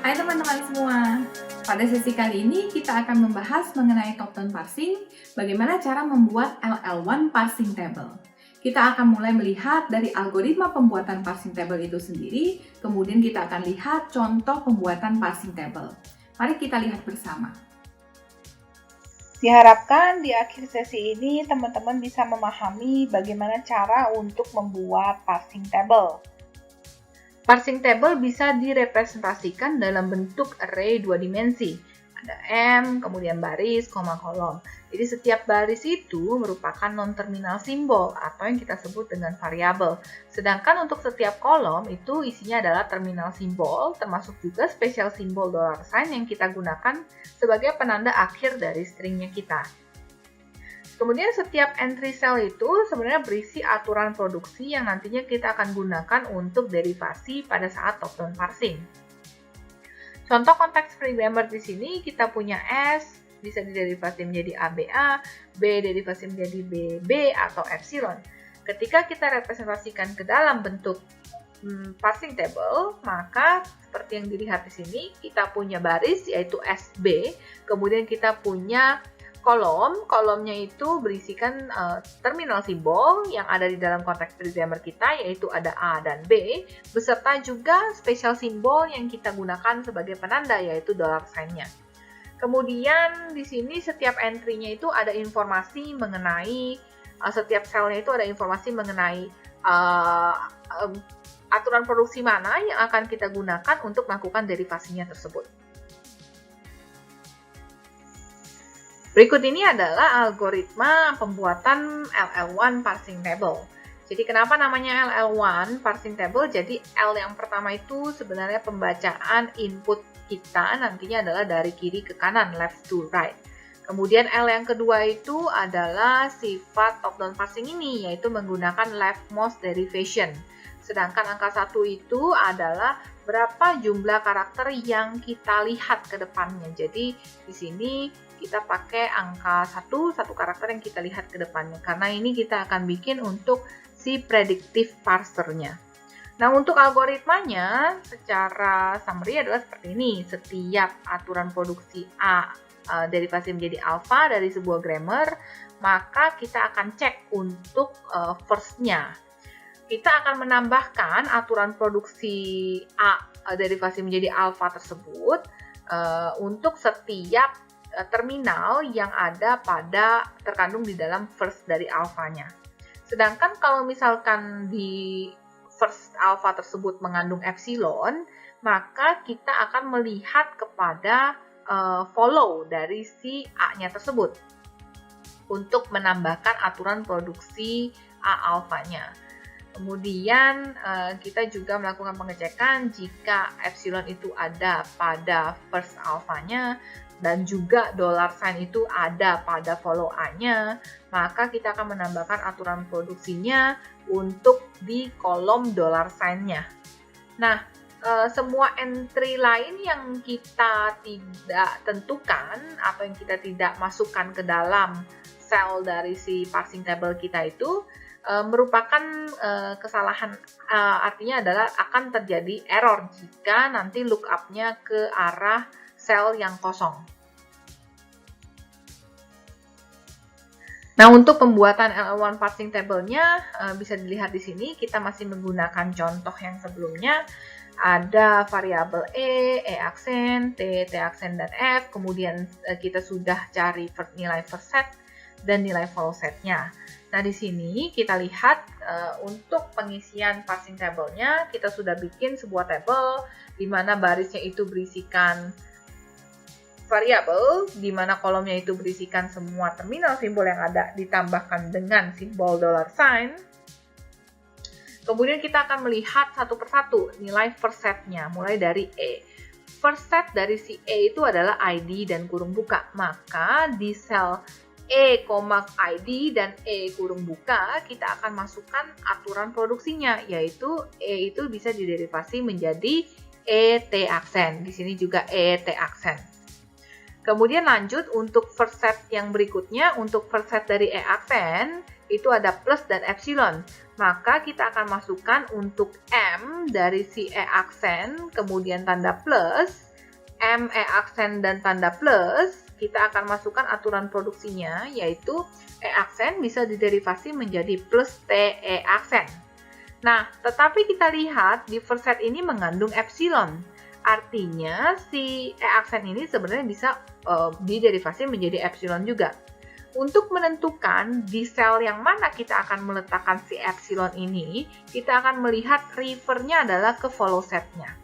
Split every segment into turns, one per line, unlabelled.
Hai teman-teman semua, pada sesi kali ini kita akan membahas mengenai top-down parsing, bagaimana cara membuat LL1 parsing table. Kita akan mulai melihat dari algoritma pembuatan parsing table itu sendiri, kemudian kita akan lihat contoh pembuatan parsing table. Mari kita lihat bersama.
Diharapkan di akhir sesi ini teman-teman bisa memahami bagaimana cara untuk membuat parsing table. Parsing table bisa direpresentasikan dalam bentuk array 2 dimensi. Ada M, kemudian baris, koma, kolom. Jadi setiap baris itu merupakan non-terminal simbol atau yang kita sebut dengan variabel. Sedangkan untuk setiap kolom itu isinya adalah terminal simbol, termasuk juga special simbol $sign yang kita gunakan sebagai penanda akhir dari stringnya kita. Kemudian setiap entry cell itu sebenarnya berisi aturan produksi yang nantinya kita akan gunakan untuk derivasi pada saat top-down parsing. Contoh konteks free grammar di sini kita punya S, bisa diderivasi menjadi ABA, B derivasi menjadi BB atau epsilon. Ketika kita representasikan ke dalam bentuk parsing table, maka seperti yang dilihat di sini, kita punya baris yaitu SB, kemudian kita punya kolomnya itu berisikan terminal simbol yang ada di dalam konteks free grammar kita, yaitu ada A dan B, beserta juga special simbol yang kita gunakan sebagai penanda, yaitu $sign-nya. Kemudian di sini setiap entry-nya itu ada informasi mengenai, setiap cell-nya itu ada informasi mengenai aturan produksi mana yang akan kita gunakan untuk melakukan derivasinya tersebut. Berikut ini adalah algoritma pembuatan LL1 parsing table. Jadi kenapa namanya LL1 parsing table? Jadi L yang pertama itu sebenarnya pembacaan input kita nantinya adalah dari kiri ke kanan, left to right. Kemudian L yang kedua itu adalah sifat top-down parsing ini, yaitu menggunakan leftmost derivation. Sedangkan angka 1 itu adalah berapa jumlah karakter yang kita lihat ke depannya. Jadi di sini kita pakai angka 1 karakter yang kita lihat ke depannya. Karena ini kita akan bikin untuk si predictive parsernya. Nah, untuk algoritmanya secara summary adalah seperti ini. Setiap aturan produksi A derivasi menjadi alpha dari sebuah grammar, maka kita akan cek untuk first-nya. Kita akan menambahkan aturan produksi A derivasi menjadi alpha tersebut untuk setiap terminal yang ada terkandung di dalam first dari alfanya. Sedangkan kalau misalkan di first alpha tersebut mengandung epsilon, maka kita akan melihat kepada follow dari si A-nya tersebut untuk menambahkan aturan produksi A alfanya. Kemudian kita juga melakukan pengecekan jika epsilon itu ada pada first alfanya dan juga $sign itu ada pada follow A-nya, maka kita akan menambahkan aturan produksinya untuk di kolom $sign-nya. Nah, semua entry lain yang kita tidak tentukan atau yang kita tidak masukkan ke dalam cell dari si parsing table kita itu merupakan kesalahan, artinya adalah akan terjadi error jika nanti lookup-nya ke arah sel yang kosong. Nah, untuk pembuatan LL1 parsing table-nya bisa dilihat di sini, kita masih menggunakan contoh yang sebelumnya. Ada variabel E aksen, T aksen, dan F. Kemudian kita sudah cari nilai first set dan nilai follow set-nya. Nah, di sini kita lihat untuk pengisian parsing table-nya, kita sudah bikin sebuah table di mana barisnya itu berisikan variabel, di mana kolomnya itu berisikan semua terminal simbol yang ada ditambahkan dengan simbol $sign. Kemudian kita akan melihat satu persatu nilai first set-nya, mulai dari E. First set dari si E itu adalah ID dan kurung buka. Maka di sel E, ID dan E kurung buka, kita akan masukkan aturan produksinya, yaitu E itu bisa diderivasi menjadi ET aksen. Di sini juga ET aksen. Kemudian lanjut untuk first set yang berikutnya, untuk first set dari E aksen, itu ada plus dan epsilon. Maka kita akan masukkan untuk M dari si E aksen, kemudian tanda plus, M, E aksen, dan tanda plus, kita akan masukkan aturan produksinya, yaitu E aksen bisa diderivasi menjadi plus T E aksen. Nah, tetapi kita lihat di first set ini mengandung epsilon. Artinya si E aksen ini sebenarnya bisa diderivasi menjadi epsilon juga. Untuk menentukan di sel yang mana kita akan meletakkan si epsilon ini, kita akan melihat refernya adalah ke follow setnya.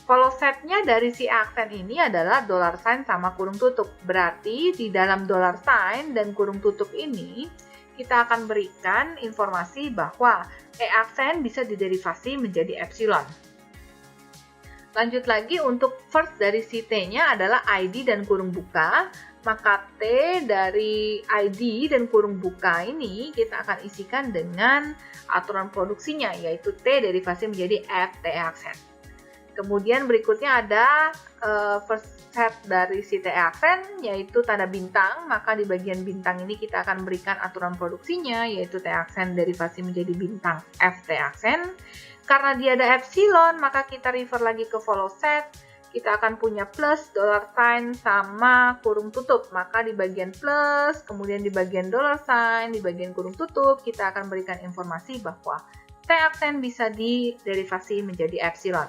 Follow setnya dari si aksen ini adalah dollar sign sama kurung tutup. Berarti di dalam dollar sign dan kurung tutup ini, kita akan berikan informasi bahwa E aksen bisa diderivasi menjadi epsilon. Lanjut lagi, untuk first dari si T-nya adalah ID dan kurung buka. Maka T dari ID dan kurung buka ini kita akan isikan dengan aturan produksinya, yaitu T derivasi menjadi F T aksen. Kemudian berikutnya ada first set dari si T aksen, yaitu tanda bintang. Maka di bagian bintang ini kita akan berikan aturan produksinya, yaitu T aksen derivasi menjadi bintang F T aksen. Karena dia ada epsilon, maka kita refer lagi ke follow set. Kita akan punya plus, dollar sign, sama kurung tutup. Maka di bagian plus, kemudian di bagian dollar sign, di bagian kurung tutup, kita akan berikan informasi bahwa T aksen bisa diderivasi menjadi epsilon.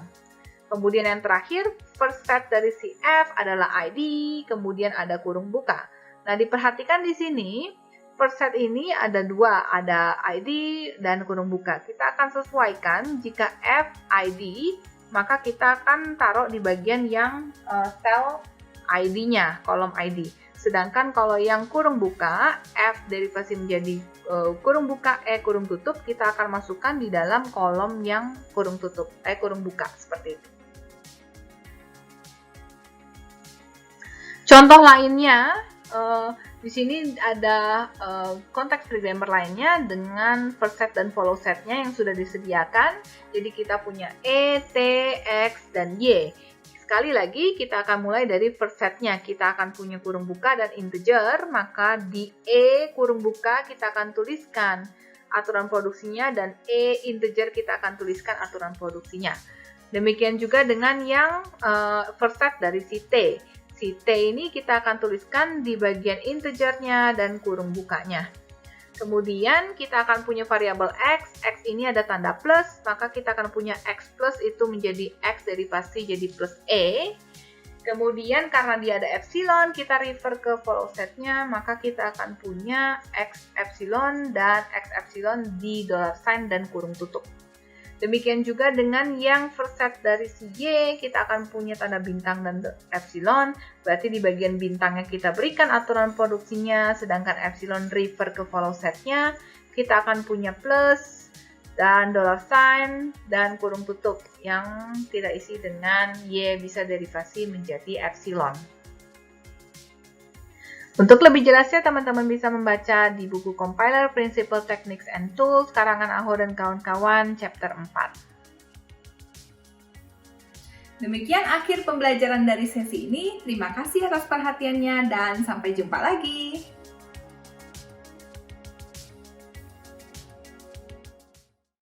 Kemudian yang terakhir, first set dari si F adalah ID, kemudian ada kurung buka. Nah, diperhatikan di sini, first set ini ada dua, ada ID dan kurung buka. Kita akan sesuaikan jika F, ID, maka kita akan taruh di bagian yang sel ID-nya, kolom ID. Sedangkan kalau yang kurung buka, F derivasi menjadi kurung buka, E kurung tutup, kita akan masukkan di dalam kolom yang kurung tutup, kurung buka, seperti itu. Contoh lainnya, di sini ada konteks programmer lainnya dengan first set dan follow setnya yang sudah disediakan. Jadi kita punya E, T, X, dan Y. Sekali lagi kita akan mulai dari first setnya. Kita akan punya kurung buka dan integer, maka di E kurung buka kita akan tuliskan aturan produksinya dan E integer kita akan tuliskan aturan produksinya. Demikian juga dengan yang first set dari si T. Si T ini kita akan tuliskan di bagian integernya dan kurung bukanya. Kemudian kita akan punya variabel X. X ini ada tanda plus, maka kita akan punya X plus itu menjadi X derivasi jadi plus E. Kemudian karena dia ada epsilon, kita refer ke follow setnya, maka kita akan punya X epsilon dan X epsilon di dollar sign dan kurung tutup. Demikian juga dengan yang first set dari si Y, kita akan punya tanda bintang dan epsilon, berarti di bagian bintangnya kita berikan aturan produksinya, sedangkan epsilon refer ke follow setnya, kita akan punya plus dan dollar sign dan kurung tutup yang tidak isi dengan Y bisa derivasi menjadi epsilon. Untuk lebih jelasnya, teman-teman bisa membaca di buku Compiler, Principle, Techniques, and Tools, karangan Aho dan kawan-kawan, chapter 4.
Demikian akhir pembelajaran dari sesi ini. Terima kasih atas perhatiannya dan sampai jumpa lagi.